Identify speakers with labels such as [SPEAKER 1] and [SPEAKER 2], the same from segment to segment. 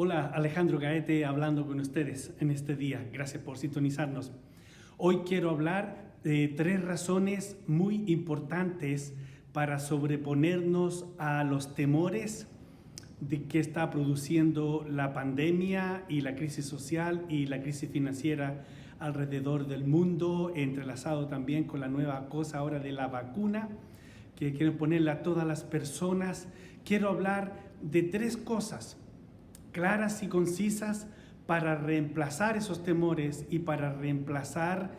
[SPEAKER 1] Hola, Alejandro Gaete hablando con ustedes en este día. Gracias por sintonizarnos. Hoy quiero hablar de 3 razones muy importantes para sobreponernos a los temores de que está produciendo la pandemia y la crisis social y la crisis financiera alrededor del mundo, entrelazado también con la nueva cosa ahora de la vacuna que quieren ponerle a todas las personas. Quiero hablar de 3 cosas claras y concisas para reemplazar esos temores y para reemplazar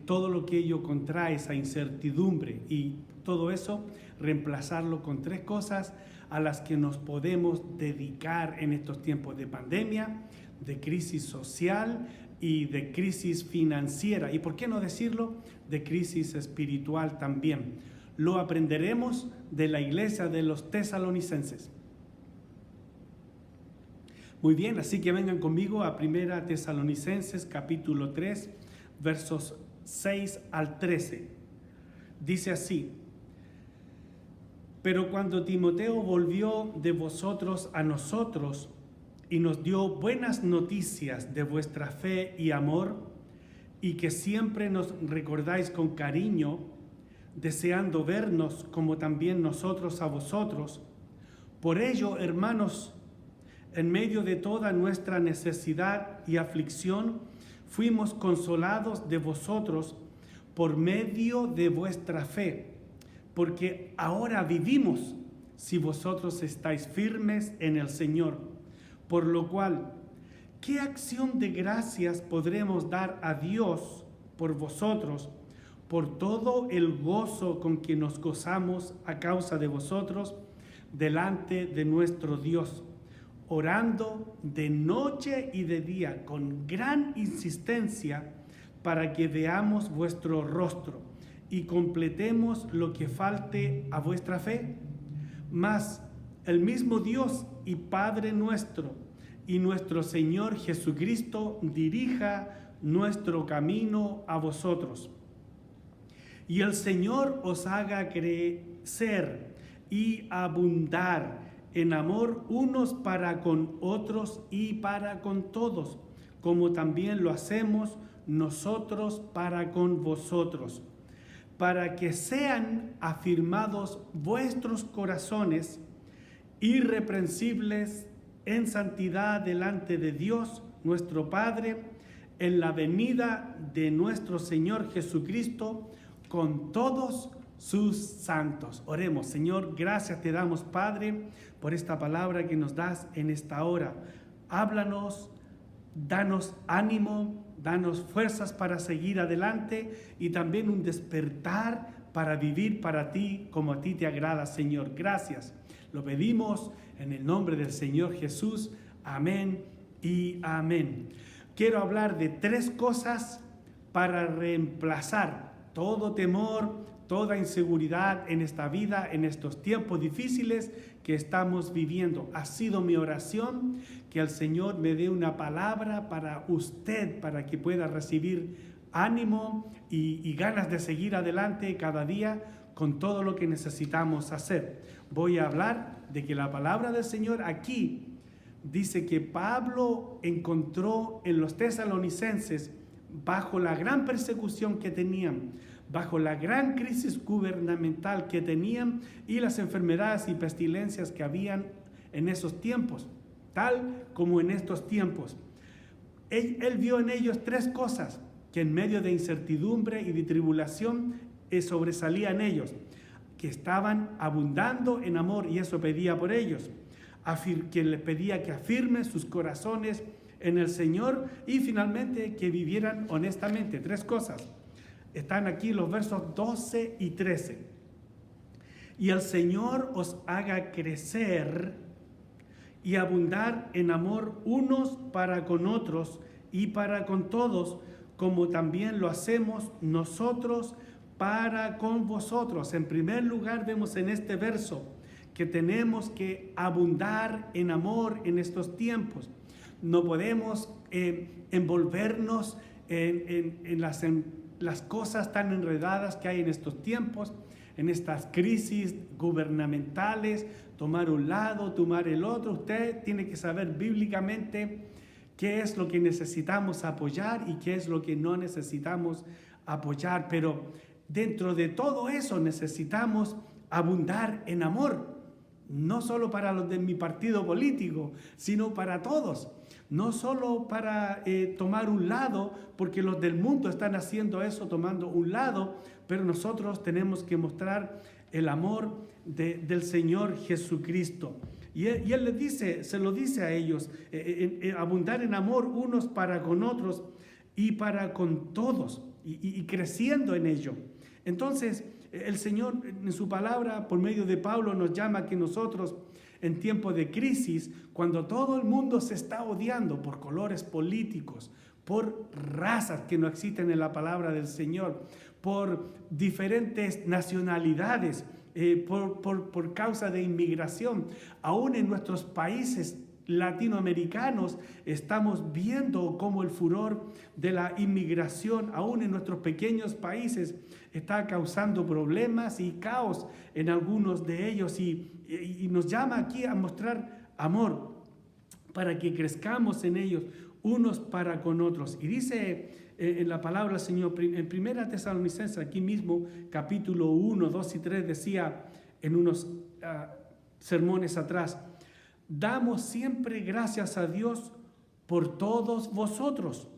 [SPEAKER 1] todo lo que ello contrae, esa incertidumbre, y todo eso reemplazarlo con 3 cosas a las que nos podemos dedicar en estos tiempos de pandemia, de crisis social y de crisis financiera, y por qué no decirlo, de crisis espiritual también. Lo aprenderemos de la iglesia de los tesalonicenses. Muy bien, así que vengan conmigo a 1 Tesalonicenses capítulo 3, versos 6 al 13. Dice así: pero cuando Timoteo volvió de vosotros a nosotros y nos dio buenas noticias de vuestra fe y amor, y que siempre nos recordáis con cariño, deseando vernos como también nosotros a vosotros, por ello, hermanos, en medio de toda nuestra necesidad y aflicción, fuimos consolados de vosotros por medio de vuestra fe, porque ahora vivimos si vosotros estáis firmes en el Señor. Por lo cual, ¿qué acción de gracias podremos dar a Dios por vosotros, por todo el gozo con que nos gozamos a causa de vosotros delante de nuestro Dios, orando de noche y de día con gran insistencia para que veamos vuestro rostro y completemos lo que falte a vuestra fe? Mas el mismo Dios y Padre nuestro y nuestro Señor Jesucristo dirija nuestro camino a vosotros. Y el Señor os haga crecer y abundar en amor unos para con otros y para con todos, como también lo hacemos nosotros para con vosotros, para que sean afirmados vuestros corazones, irreprensibles en santidad delante de Dios nuestro Padre, en la venida de nuestro Señor Jesucristo con todos sus santos. Oremos. Señor, gracias te damos, Padre, por esta palabra que nos das en esta hora. Háblanos, danos ánimo, danos fuerzas para seguir adelante y también un despertar para vivir para ti como a ti te agrada, Señor. Gracias. Lo pedimos en el nombre del Señor Jesús. Amén y amén. Quiero hablar de 3 cosas para reemplazar todo temor, toda inseguridad en esta vida, en estos tiempos difíciles que estamos viviendo. Ha sido mi oración que el Señor me dé una palabra para usted, para que pueda recibir ánimo y ganas de seguir adelante cada día con todo lo que necesitamos hacer. Voy a hablar de que la palabra del Señor aquí dice que Pablo encontró en los tesalonicenses, bajo la gran persecución que tenían, bajo la gran crisis gubernamental que tenían y las enfermedades y pestilencias que habían en esos tiempos, tal como en estos tiempos. Él vio en ellos 3 cosas que en medio de incertidumbre y de tribulación sobresalían ellos, que estaban abundando en amor, y eso pedía por ellos, que les pedía que afirmen sus corazones en el Señor y finalmente que vivieran honestamente. 3 cosas. Están aquí los versos 12 y 13. Y el Señor os haga crecer y abundar en amor unos para con otros y para con todos, como también lo hacemos nosotros para con vosotros. En primer lugar, vemos en este verso que tenemos que abundar en amor en estos tiempos. No podemos envolvernos en las cosas tan enredadas que hay en estos tiempos, en estas crisis gubernamentales, tomar un lado, tomar el otro. Usted tiene que saber bíblicamente qué es lo que necesitamos apoyar y qué es lo que no necesitamos apoyar. Pero dentro de todo eso necesitamos abundar en amor, no solo para los de mi partido político, sino para todos. No solo para tomar un lado, porque los del mundo están haciendo eso, tomando un lado, pero nosotros tenemos que mostrar el amor del Señor Jesucristo. Y él les dice, se lo dice a ellos, abundar en amor unos para con otros y para con todos, y creciendo en ello. Entonces, el Señor en su palabra, por medio de Pablo, nos llama a que nosotros, en tiempos de crisis, cuando todo el mundo se está odiando por colores políticos, por razas que no existen en la palabra del Señor, por diferentes nacionalidades, por causa de inmigración, aún en nuestros países latinoamericanos estamos viendo cómo el furor de la inmigración, aún en nuestros pequeños países, está causando problemas y caos en algunos de ellos, y nos llama aquí a mostrar amor para que crezcamos en ellos unos para con otros. Y dice en la palabra del Señor, en 1 Tesalonicenses, aquí mismo, capítulo 1, 2 y 3, decía en unos sermones atrás: damos siempre gracias a Dios por todos vosotros,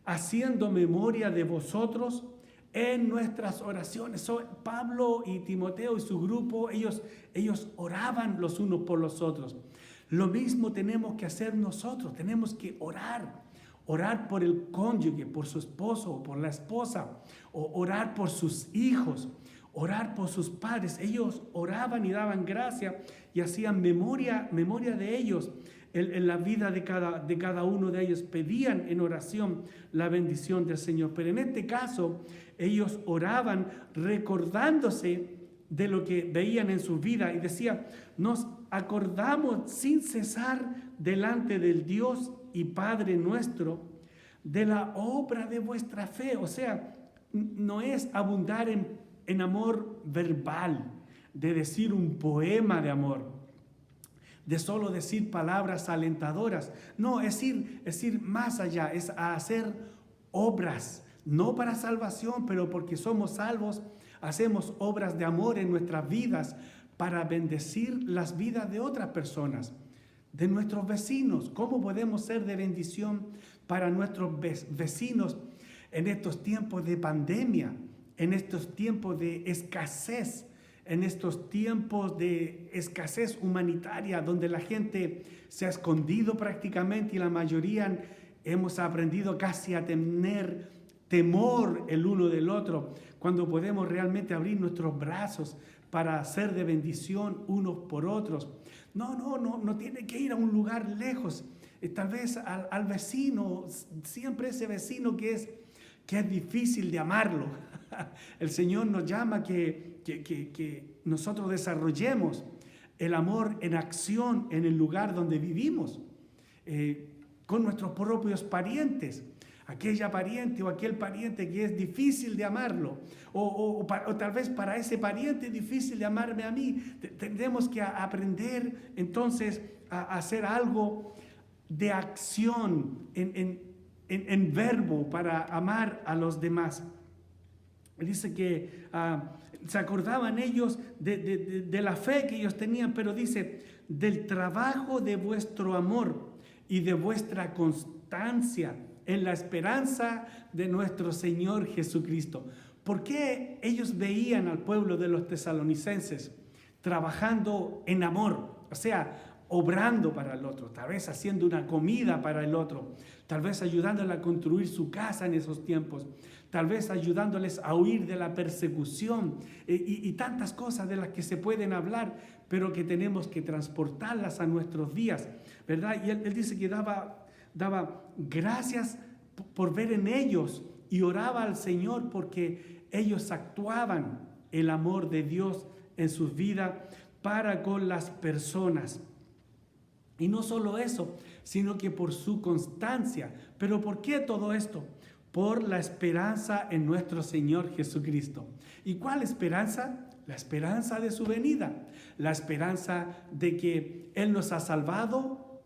[SPEAKER 1] haciendo memoria de vosotros en nuestras oraciones. Pablo y Timoteo y su grupo, ellos oraban los unos por los otros. Lo mismo tenemos que hacer nosotros, tenemos que orar por el cónyuge, por su esposo o por la esposa, o orar por sus hijos, orar por sus padres. Ellos oraban y daban gracia y hacían memoria de ellos en la vida de cada uno de ellos. Pedían en oración la bendición del Señor. Pero en este caso, ellos oraban recordándose de lo que veían en su vida y decía: nos acordamos sin cesar delante del Dios y Padre nuestro de la obra de vuestra fe. O sea, no es abundar en amor verbal, de decir un poema de amor, de solo decir palabras alentadoras. No, es ir más allá, es a hacer obras, no para salvación, pero porque somos salvos, hacemos obras de amor en nuestras vidas para bendecir las vidas de otras personas, de nuestros vecinos. ¿Cómo podemos ser de bendición para nuestros vecinos en estos tiempos de pandemia, en estos tiempos de escasez, en estos tiempos de escasez humanitaria, donde la gente se ha escondido prácticamente y la mayoría hemos aprendido casi a tener temor el uno del otro, cuando podemos realmente abrir nuestros brazos para ser de bendición unos por otros? No tiene que ir a un lugar lejos, tal vez al vecino, siempre ese vecino que es difícil de amarlo. El Señor nos llama que nosotros desarrollemos el amor en acción en el lugar donde vivimos, con nuestros propios parientes. Aquella pariente o aquel pariente que es difícil de amarlo, o tal vez para ese pariente es difícil de amarme a mí. Tendremos que aprender entonces a hacer algo de acción en verbo para amar a los demás. Dice que se acordaban ellos de la fe que ellos tenían, pero dice: del trabajo de vuestro amor y de vuestra constancia en la esperanza de nuestro Señor Jesucristo. ¿Por qué ellos veían al pueblo de los tesalonicenses trabajando en amor? O sea, obrando para el otro, tal vez haciendo una comida para el otro, tal vez ayudándole a construir su casa en esos tiempos, tal vez ayudándoles a huir de la persecución y tantas cosas de las que se pueden hablar, pero que tenemos que transportarlas a nuestros días, ¿verdad? Y él dice que daba gracias por ver en ellos y oraba al Señor porque ellos actuaban el amor de Dios en sus vidas para con las personas. Y no solo eso, sino que por su constancia. ¿Pero por qué todo esto? Por la esperanza en nuestro Señor Jesucristo. ¿Y cuál esperanza? La esperanza de su venida, la esperanza de que Él nos ha salvado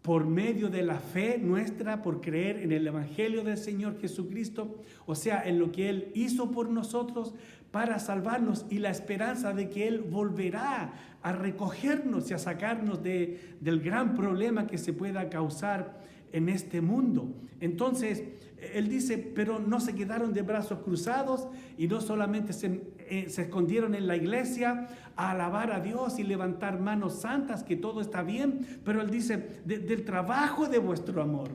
[SPEAKER 1] por medio de la fe nuestra, por creer en el Evangelio del Señor Jesucristo, o sea, en lo que Él hizo por nosotros para salvarnos, y la esperanza de que Él volverá a recogernos y a sacarnos del gran problema que se pueda causar en este mundo. Entonces, Él dice, pero no se quedaron de brazos cruzados y no solamente se escondieron en la iglesia a alabar a Dios y levantar manos santas, que todo está bien, pero Él dice, del trabajo de vuestro amor.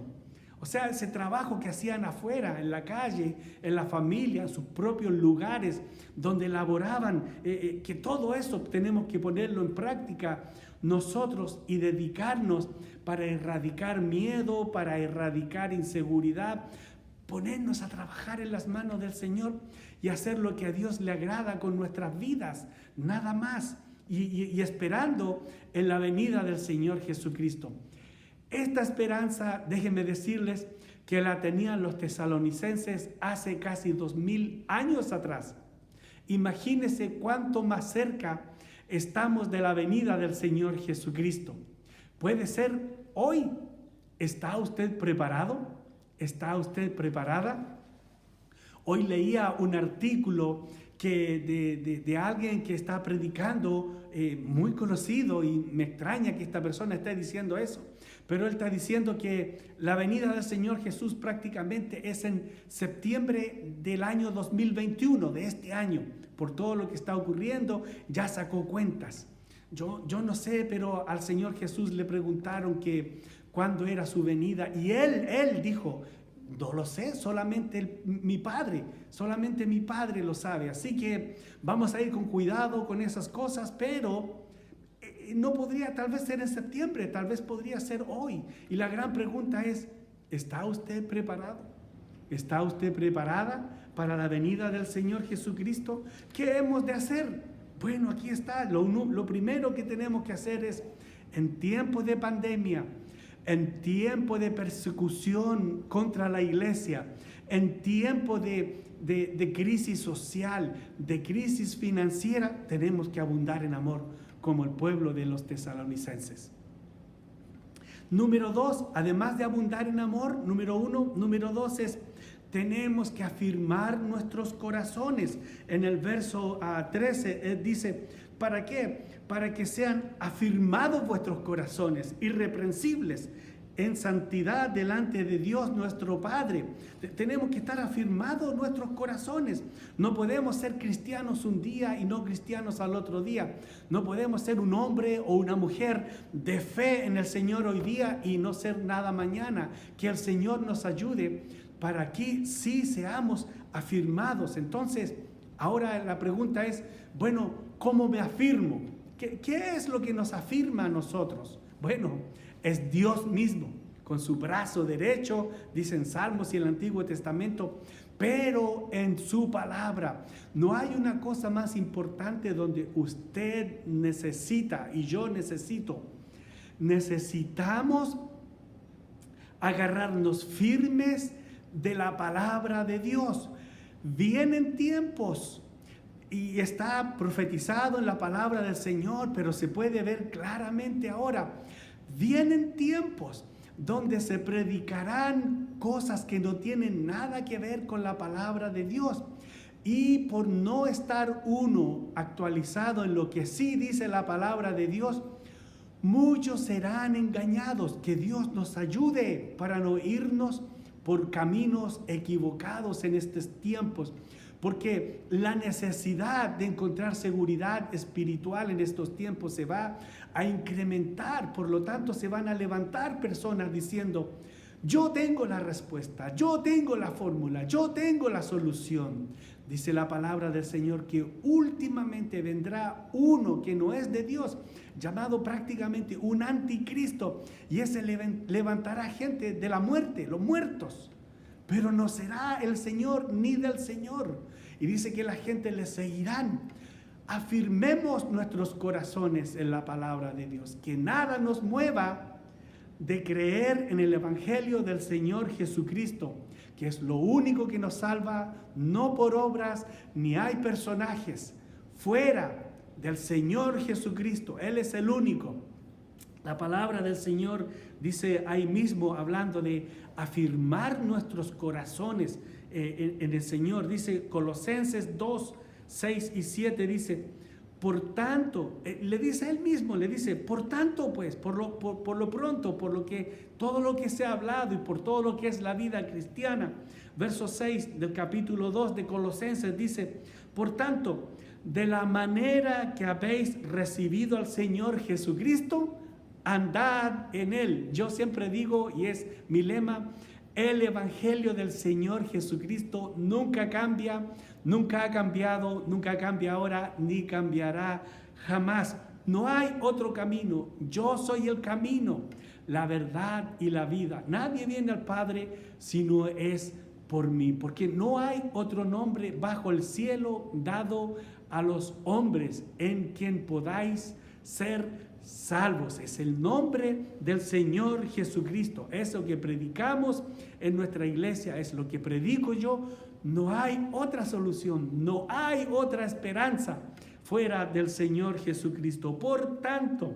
[SPEAKER 1] O sea, ese trabajo que hacían afuera, en la calle, en la familia, en sus propios lugares donde laboraban, que todo eso tenemos que ponerlo en práctica nosotros y dedicarnos para erradicar miedo, para erradicar inseguridad, ponernos a trabajar en las manos del Señor y hacer lo que a Dios le agrada con nuestras vidas, nada más, y esperando en la venida del Señor Jesucristo. Esta esperanza, déjenme decirles, que la tenían los tesalonicenses hace casi 2000 años atrás. Imagínense cuánto más cerca estamos de la venida del Señor Jesucristo. Puede ser hoy. ¿Está usted preparado? ¿Está usted preparada? Hoy leía un artículo de alguien que está predicando, muy conocido, y me extraña que esta persona esté diciendo eso, pero él está diciendo que la venida del Señor Jesús prácticamente es en septiembre del año 2021, de este año. Por todo lo que está ocurriendo, ya sacó cuentas. Yo no sé, pero al Señor Jesús le preguntaron que cuándo era su venida, y él dijo, no lo sé, solamente mi Padre lo sabe. Así que vamos a ir con cuidado con esas cosas, pero no podría tal vez ser en septiembre, tal vez podría ser hoy. Y la gran pregunta es, ¿está usted preparado? ¿Está usted preparada para la venida del Señor Jesucristo? ¿Qué hemos de hacer? Bueno, aquí está. Lo primero que tenemos que hacer es, en tiempos de pandemia, en tiempo de persecución contra la iglesia, en tiempo de crisis social, de crisis financiera, tenemos que abundar en amor, como el pueblo de los tesalonicenses. Número 2, además de abundar en amor, número 2 es, tenemos que afirmar nuestros corazones. En el verso 13 dice, ¿para qué? Para que sean afirmados vuestros corazones, irreprensibles, en santidad delante de Dios nuestro Padre. Tenemos que estar afirmados nuestros corazones. No podemos ser cristianos un día y no cristianos al otro día. No podemos ser un hombre o una mujer de fe en el Señor hoy día y no ser nada mañana. Que el Señor nos ayude para que sí seamos afirmados. Entonces, ahora la pregunta es, bueno, ¿cómo me afirmo? ¿Qué es lo que nos afirma a nosotros? Bueno, es Dios mismo, con su brazo derecho, dicen Salmos y el Antiguo Testamento, pero en su palabra. No hay una cosa más importante donde usted necesita y yo necesitamos agarrarnos firmes de la palabra de Dios. Vienen tiempos, y está profetizado en la palabra del Señor, pero se puede ver claramente ahora. Vienen tiempos donde se predicarán cosas que no tienen nada que ver con la palabra de Dios. Y por no estar uno actualizado en lo que sí dice la palabra de Dios, muchos serán engañados. Que Dios nos ayude para no irnos por caminos equivocados en estos tiempos. Porque la necesidad de encontrar seguridad espiritual en estos tiempos se va a incrementar. Por lo tanto, se van a levantar personas diciendo, yo tengo la respuesta, yo tengo la fórmula, yo tengo la solución. Dice la palabra del Señor que últimamente vendrá uno que no es de Dios, llamado prácticamente un anticristo, y ese levantará gente de la muerte, los muertos. Pero no será el Señor ni del Señor. Y dice que la gente le seguirán. Afirmemos nuestros corazones en la palabra de Dios. Que nada nos mueva de creer en el Evangelio del Señor Jesucristo, que es lo único que nos salva, no por obras, ni hay personajes. fuera del Señor Jesucristo. Él es el único. La palabra del Señor dice ahí mismo, hablando de afirmar nuestros corazones en el Señor. Dice Colosenses 2, 6 y 7, dice, por tanto, le dice él mismo, le dice, por tanto, pues, por lo pronto, por todo lo que se ha hablado y por todo lo que es la vida cristiana. Verso 6 del capítulo 2 de Colosenses dice, por tanto, de la manera que habéis recibido al Señor Jesucristo, andad en él. Yo siempre digo, y es mi lema, el evangelio del Señor Jesucristo nunca cambia, nunca ha cambiado, nunca cambia ahora, ni cambiará jamás. No hay otro camino. Yo soy el camino, la verdad y la vida. Nadie viene al Padre si no es por mí, porque no hay otro nombre bajo el cielo dado a los hombres en quien podáis ser salvos. Es el nombre del Señor Jesucristo. Eso que predicamos en nuestra iglesia es lo que predico yo. No hay otra solución, no hay otra esperanza fuera del Señor Jesucristo. Por tanto,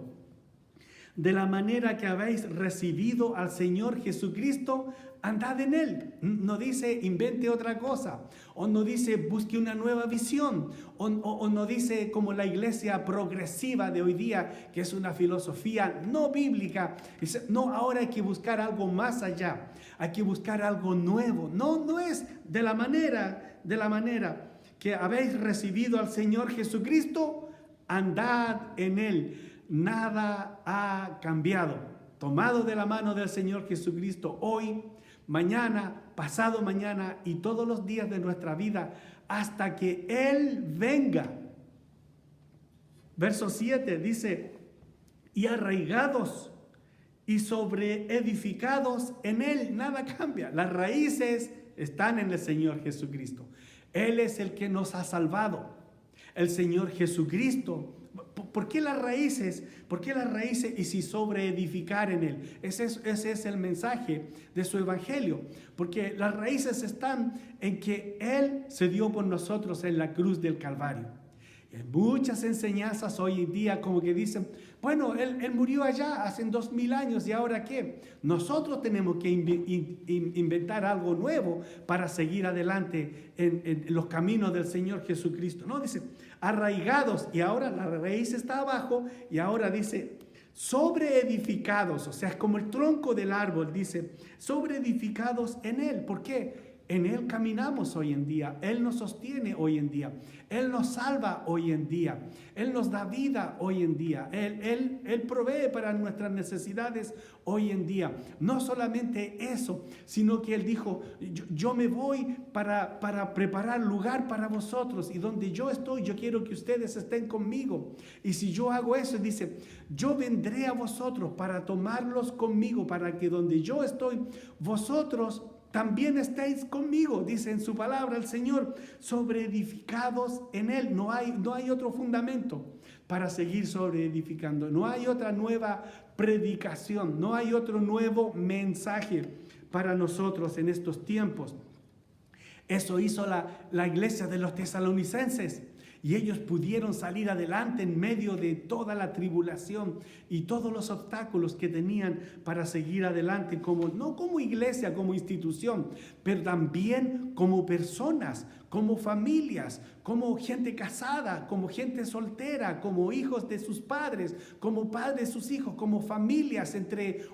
[SPEAKER 1] de la manera que habéis recibido al Señor Jesucristo, andad en él. No dice invente otra cosa, o no dice busque una nueva visión, o no dice como la iglesia progresiva de hoy día, que es una filosofía no bíblica. Dice, no, ahora hay que buscar algo más allá, hay que buscar algo nuevo. No es de la manera que habéis recibido al Señor Jesucristo, andad en él. Nada ha cambiado. Tomado de la mano del Señor Jesucristo hoy, mañana, pasado mañana y todos los días de nuestra vida hasta que Él venga. Verso 7 dice, y arraigados y sobreedificados en Él. Nada cambia. Las raíces están en el Señor Jesucristo. Él es el que nos ha salvado. El Señor Jesucristo. ¿Por qué las raíces? ¿Por qué las raíces y si sobreedificar en Él? Ese es el mensaje de su evangelio. Porque las raíces están en que Él se dio por nosotros en la cruz del Calvario. Y hay muchas enseñanzas hoy en día como que dicen, bueno, Él murió allá hace 2000 años y ahora ¿qué? Nosotros tenemos que inventar algo nuevo para seguir adelante en los caminos del Señor Jesucristo. No, dice, arraigados, y ahora la raíz está abajo, y ahora dice, sobreedificados, o sea, es como el tronco del árbol, dice, sobreedificados en Él. ¿Por qué? En Él caminamos hoy en día, Él nos sostiene hoy en día, Él nos salva hoy en día, Él nos da vida hoy en día, Él provee para nuestras necesidades hoy en día. No solamente eso, sino que Él dijo, yo me voy para preparar lugar para vosotros, y donde yo estoy, yo quiero que ustedes estén conmigo. Y si yo hago eso, dice, yo vendré a vosotros para tomarlos conmigo, para que donde yo estoy, vosotros también estáis conmigo, dice en su palabra el Señor, sobreedificados en Él. No hay otro fundamento para seguir sobreedificando. No hay otra nueva predicación, no hay otro nuevo mensaje para nosotros en estos tiempos. Eso hizo la iglesia de los tesalonicenses. Y ellos pudieron salir adelante en medio de toda la tribulación y todos los obstáculos que tenían para seguir adelante, no como iglesia, como institución, pero también como personas, como familias, como gente casada, como gente soltera, como hijos de sus padres, como padres de sus hijos, como familias entre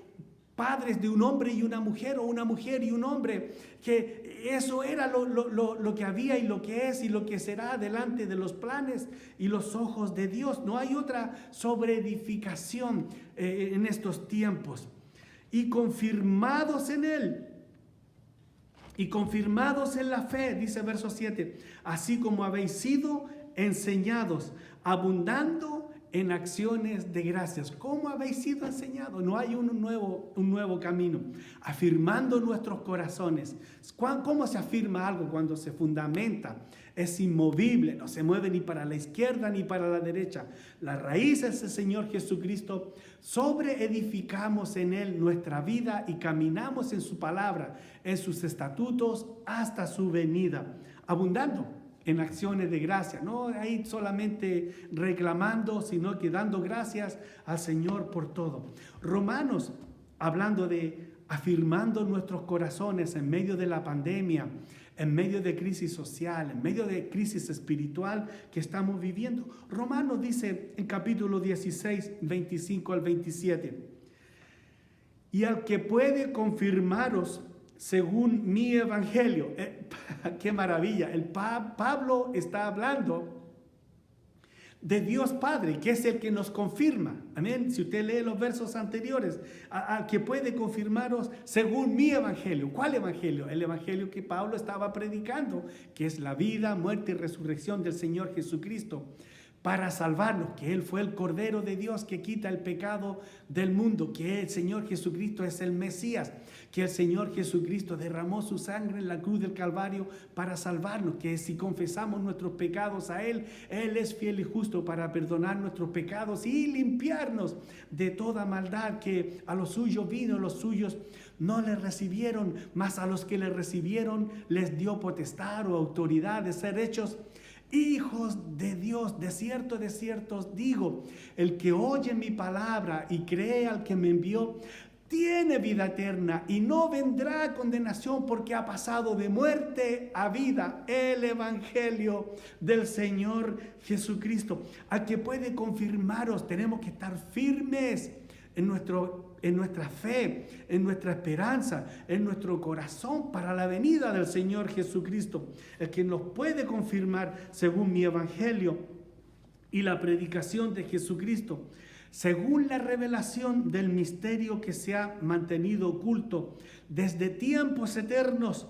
[SPEAKER 1] padres de un hombre y una mujer, o una mujer y un hombre, que eso era lo que había y lo que es y lo que será delante de los planes y los ojos de Dios. No hay otra sobreedificación en estos tiempos. Y confirmados en Él, y confirmados en la fe, dice verso 7, así como habéis sido enseñados, abundando en acciones de gracias. ¿Cómo habéis sido enseñados? No hay un nuevo camino. Afirmando nuestros corazones. ¿Cómo se afirma algo cuando se fundamenta? Es inmovible, no se mueve ni para la izquierda ni para la derecha. La raíz es el Señor Jesucristo. Sobreedificamos en Él nuestra vida y caminamos en su palabra, en sus estatutos hasta su venida. Abundando en acciones de gracia, no ahí solamente reclamando, sino que dando gracias al Señor por todo. Romanos, hablando de afirmando nuestros corazones en medio de la pandemia, en medio de crisis social, en medio de crisis espiritual que estamos viviendo. Romanos dice en capítulo 16, 25 al 27, y al que puede confirmaros según mi evangelio. ¡Qué maravilla! Pablo está hablando de Dios Padre, que es el que nos confirma. Amén. Si usted lee los versos anteriores, al que puede confirmaros según mi evangelio. ¿Cuál evangelio? El evangelio que Pablo estaba predicando, que es la vida, muerte y resurrección del Señor Jesucristo para salvarnos, que Él fue el Cordero de Dios que quita el pecado del mundo, que el Señor Jesucristo es el Mesías, que el Señor Jesucristo derramó su sangre en la cruz del Calvario para salvarnos, que si confesamos nuestros pecados a Él, Él es fiel y justo para perdonar nuestros pecados y limpiarnos de toda maldad, que a los suyos vino, los suyos no le recibieron, mas a los que le recibieron les dio potestad o autoridad de ser hechos hijos de Dios. De cierto os digo, el que oye mi palabra y cree al que me envió, tiene vida eterna y no vendrá a condenación, porque ha pasado de muerte a vida. El evangelio del Señor Jesucristo, al que puede confirmaros. Tenemos que estar firmes en nuestra fe, en nuestra esperanza, en nuestro corazón para la venida del Señor Jesucristo, el que nos puede confirmar según mi evangelio y la predicación de Jesucristo, según la revelación del misterio que se ha mantenido oculto desde tiempos eternos,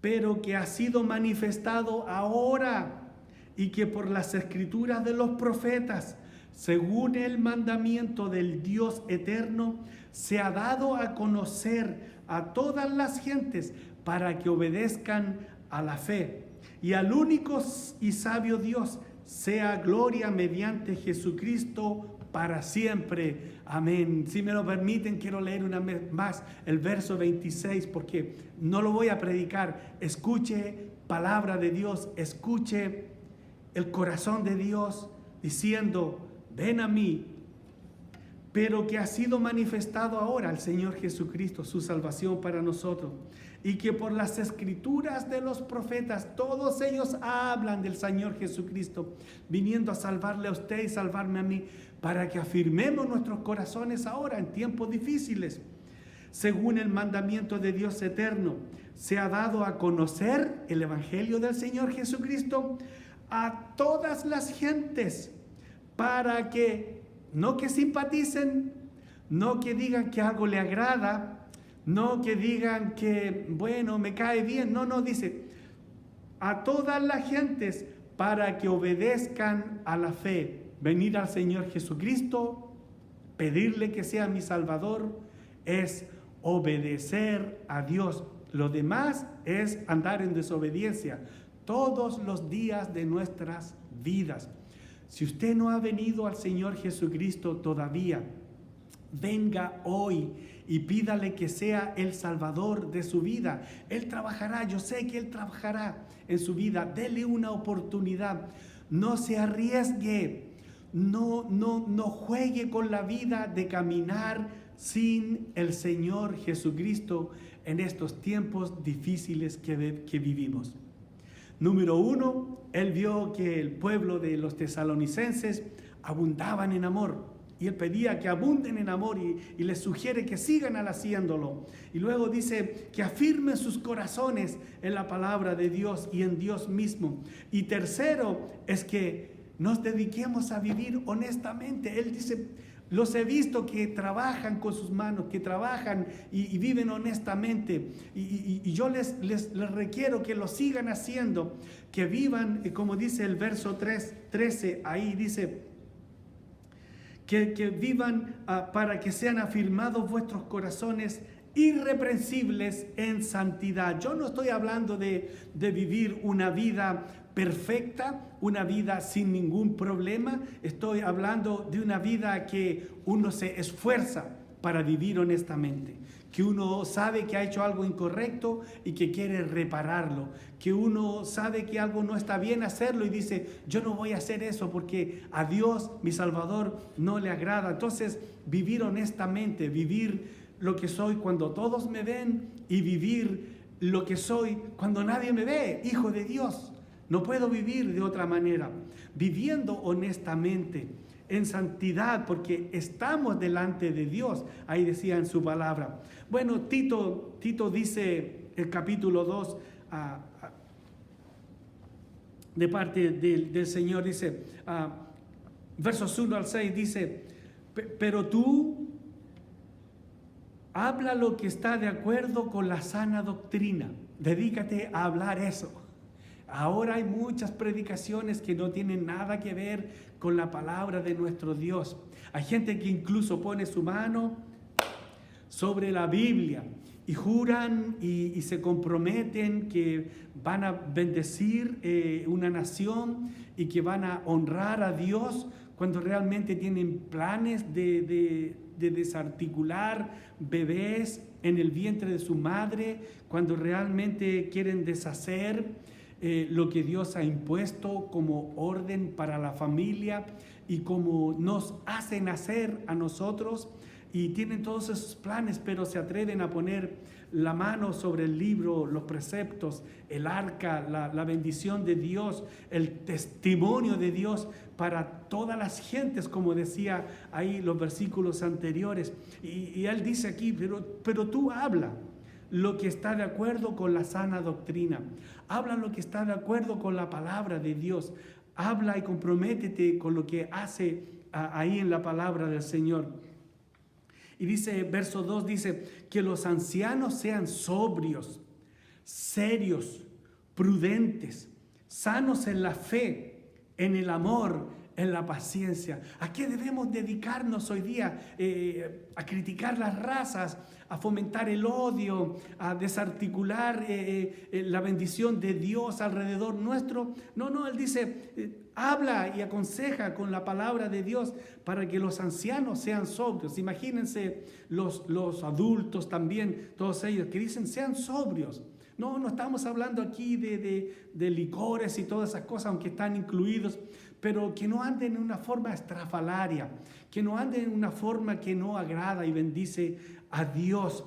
[SPEAKER 1] pero que ha sido manifestado ahora y que por las escrituras de los profetas, según el mandamiento del Dios eterno, se ha dado a conocer a todas las gentes para que obedezcan a la fe. Y al único y sabio Dios sea gloria mediante Jesucristo para siempre. Amén. Si me lo permiten, quiero leer una vez más el verso 26, porque no lo voy a predicar. Escuche palabra de Dios, escuche el corazón de Dios diciendo: ven a mí, pero que ha sido manifestado ahora al Señor Jesucristo, su salvación para nosotros, y que por las escrituras de los profetas, todos ellos hablan del Señor Jesucristo, viniendo a salvarle a usted y salvarme a mí, para que afirmemos nuestros corazones ahora en tiempos difíciles. Según el mandamiento de Dios eterno, se ha dado a conocer el evangelio del Señor Jesucristo a todas las gentes, para que, no que simpaticen, no que digan que algo le agrada, no que digan que, bueno, me cae bien, no, dice, a todas las gentes para que obedezcan a la fe, venir al Señor Jesucristo, pedirle que sea mi Salvador, es obedecer a Dios. Lo demás es andar en desobediencia todos los días de nuestras vidas. Si usted no ha venido al Señor Jesucristo todavía, venga hoy y pídale que sea el Salvador de su vida. Él trabajará, yo sé que Él trabajará en su vida. Dele una oportunidad. No se arriesgue, no juegue con la vida de caminar sin el Señor Jesucristo en estos tiempos difíciles que vivimos. Número 1, él vio que el pueblo de los tesalonicenses abundaban en amor. Y él pedía que abunden en amor y les sugiere que sigan haciéndolo. Y luego dice que afirmen sus corazones en la palabra de Dios y en Dios mismo. Y tercero es que nos dediquemos a vivir honestamente. Él dice: los he visto que trabajan con sus manos, que trabajan y viven honestamente. Y yo les requiero que lo sigan haciendo, que vivan, como dice el verso 13, ahí dice, que vivan para que sean afirmados vuestros corazones irreprensibles en santidad. Yo no estoy hablando de vivir una vida perfecta, una vida sin ningún problema. Estoy hablando de una vida que uno se esfuerza para vivir honestamente. Que uno sabe que ha hecho algo incorrecto y que quiere repararlo. Que uno sabe que algo no está bien hacerlo y dice, yo no voy a hacer eso porque a Dios, mi Salvador, no le agrada. Entonces, vivir honestamente, vivir lo que soy cuando todos me ven y vivir lo que soy cuando nadie me ve, hijo de Dios. No puedo vivir de otra manera, viviendo honestamente, en santidad, porque estamos delante de Dios. Ahí decía en su palabra. Bueno, Tito dice, el capítulo 2, de parte del Señor, dice, versos 1 al 6, dice, pero tú habla lo que está de acuerdo con la sana doctrina. Dedícate a hablar eso. Ahora hay muchas predicaciones que no tienen nada que ver con la palabra de nuestro Dios. Hay gente que incluso pone su mano sobre la Biblia y juran y se comprometen que van a bendecir una nación y que van a honrar a Dios cuando realmente tienen planes de desarticular bebés en el vientre de su madre, cuando realmente quieren deshacer lo que Dios ha impuesto como orden para la familia y como nos hace nacer a nosotros, y tienen todos esos planes, pero se atreven a poner la mano sobre el libro, los preceptos, el arca, la bendición de Dios, el testimonio de Dios para todas las gentes, como decía ahí los versículos anteriores. Y él dice aquí, pero tú habla lo que está de acuerdo con la sana doctrina. Habla lo que está de acuerdo con la palabra de Dios. Habla y comprométete con lo que hace ahí en la palabra del Señor. Y dice, verso 2, dice, que los ancianos sean sobrios, serios, prudentes, sanos en la fe, en el amor, en la paciencia. ¿A qué debemos dedicarnos hoy día? A criticar las razas, a fomentar el odio, a desarticular la bendición de Dios alrededor nuestro. No, él dice, habla y aconseja con la palabra de Dios para que los ancianos sean sobrios. Imagínense los adultos también, todos ellos que dicen sean sobrios. No estamos hablando aquí de licores y todas esas cosas, aunque están incluidos, pero que no anden en una forma estrafalaria, que no anden en una forma que no agrada y bendice a Dios,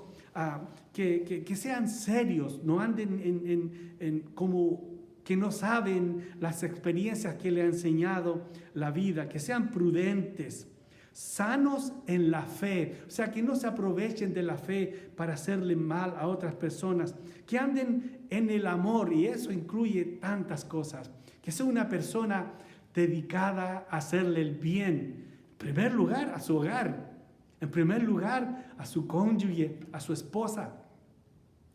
[SPEAKER 1] que sean serios, no anden en como que no saben las experiencias que le ha enseñado la vida, que sean prudentes, sanos en la fe, o sea, que no se aprovechen de la fe para hacerle mal a otras personas, que anden en el amor, y eso incluye tantas cosas, que sea una persona dedicada a hacerle el bien, en primer lugar a su hogar, en primer lugar a su cónyuge, a su esposa,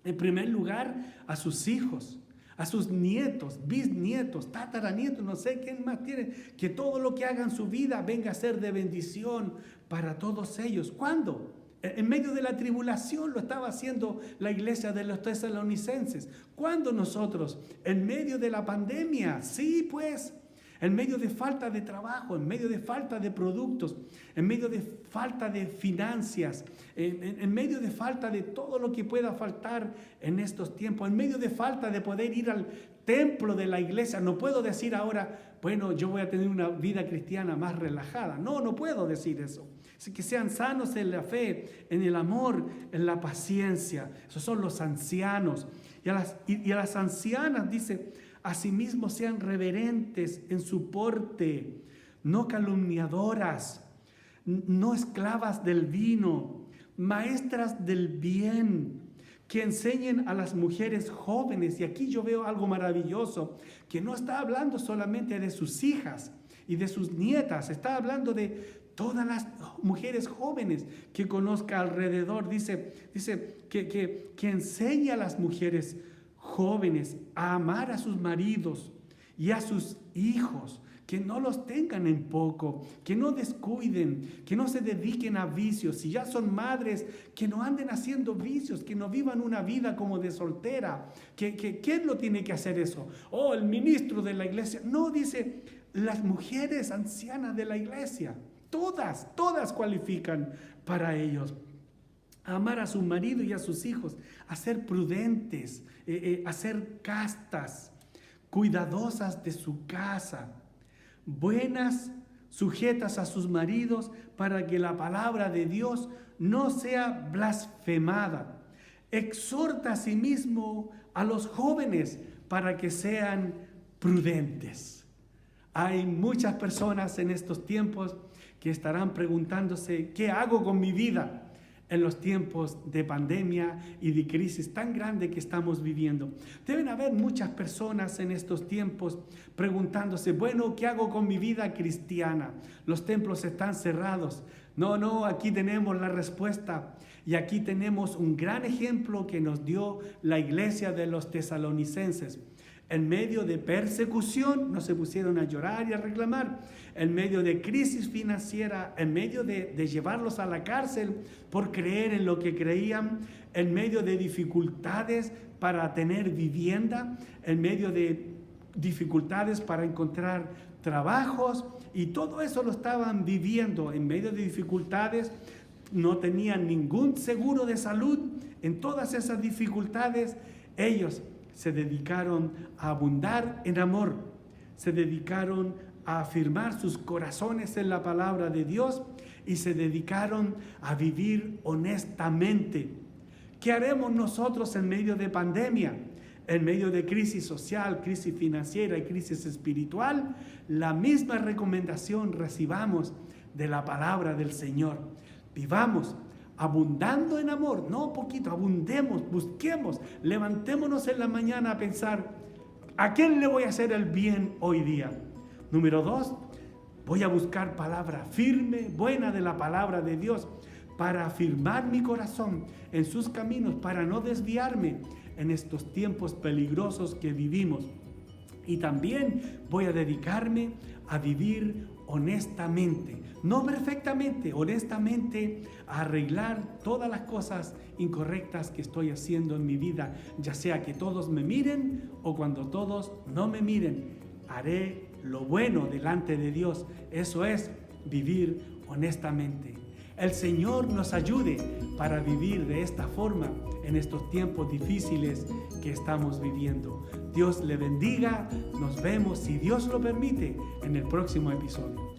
[SPEAKER 1] en primer lugar a sus hijos, a sus nietos, bisnietos, tataranietos, no sé quién más tiene, que todo lo que haga en su vida venga a ser de bendición para todos ellos. ¿Cuándo? En medio de la tribulación lo estaba haciendo la iglesia de los tesalonicenses. ¿Cuándo nosotros? En medio de la pandemia, sí pues. En medio de falta de trabajo, en medio de falta de productos, en medio de falta de finanzas, en medio de falta de todo lo que pueda faltar en estos tiempos, en medio de falta de poder ir al templo de la iglesia. No puedo decir ahora, bueno, yo voy a tener una vida cristiana más relajada. No puedo decir eso. Así que sean sanos en la fe, en el amor, en la paciencia. Esos son los ancianos. Y a las ancianas dice, asimismo sean reverentes en su porte, no calumniadoras, no esclavas del vino, maestras del bien, que enseñen a las mujeres jóvenes. Y aquí yo veo algo maravilloso, que no está hablando solamente de sus hijas y de sus nietas, está hablando de todas las mujeres jóvenes que conozca alrededor. Dice que enseñe a las mujeres jóvenes a amar a sus maridos y a sus hijos, que no los tengan en poco, que no descuiden, que no se dediquen a vicios. Si ya son madres, que no anden haciendo vicios, que no vivan una vida como de soltera. ¿Quién lo tiene que hacer eso? El ministro de la iglesia. No, dice las mujeres ancianas de la iglesia. todas cualifican para ellos. Amar a su marido y a sus hijos, a ser prudentes, a ser castas, cuidadosas de su casa, buenas, sujetas a sus maridos, para que la palabra de Dios no sea blasfemada. Exhorta asimismo a los jóvenes para que sean prudentes. Hay muchas personas en estos tiempos que estarán preguntándose, ¿qué hago con mi vida? En los tiempos de pandemia y de crisis tan grande que estamos viviendo. Deben haber muchas personas en estos tiempos preguntándose, bueno, ¿qué hago con mi vida cristiana? Los templos están cerrados. No, aquí tenemos la respuesta. Y aquí tenemos un gran ejemplo que nos dio la iglesia de los tesalonicenses. En medio de persecución no se pusieron a llorar y a reclamar. En medio de crisis financiera, en medio de llevarlos a la cárcel por creer en lo que creían, en medio de dificultades para tener vivienda, en medio de dificultades para encontrar trabajos, y todo eso lo estaban viviendo en medio de dificultades. No tenían ningún seguro de salud. En todas esas dificultades, ellos se dedicaron a abundar en amor, se dedicaron a afirmar sus corazones en la palabra de Dios y se dedicaron a vivir honestamente. ¿Qué haremos nosotros en medio de pandemia? En medio de crisis social, crisis financiera y crisis espiritual, la misma recomendación recibamos de la palabra del Señor. Vivamos abundando en amor, no poquito, abundemos, busquemos, levantémonos en la mañana a pensar, ¿a quién le voy a hacer el bien hoy día? Número 2, voy a buscar palabra firme, buena de la palabra de Dios, para afirmar mi corazón en sus caminos, para no desviarme en estos tiempos peligrosos que vivimos. Y también voy a dedicarme a vivir honestamente, no perfectamente, honestamente, a arreglar todas las cosas incorrectas que estoy haciendo en mi vida, ya sea que todos me miren o cuando todos no me miren. Haré lo bueno delante de Dios. Eso es vivir honestamente. El Señor nos ayude para vivir de esta forma en estos tiempos difíciles que estamos viviendo. Dios le bendiga. Nos vemos, si Dios lo permite, en el próximo episodio.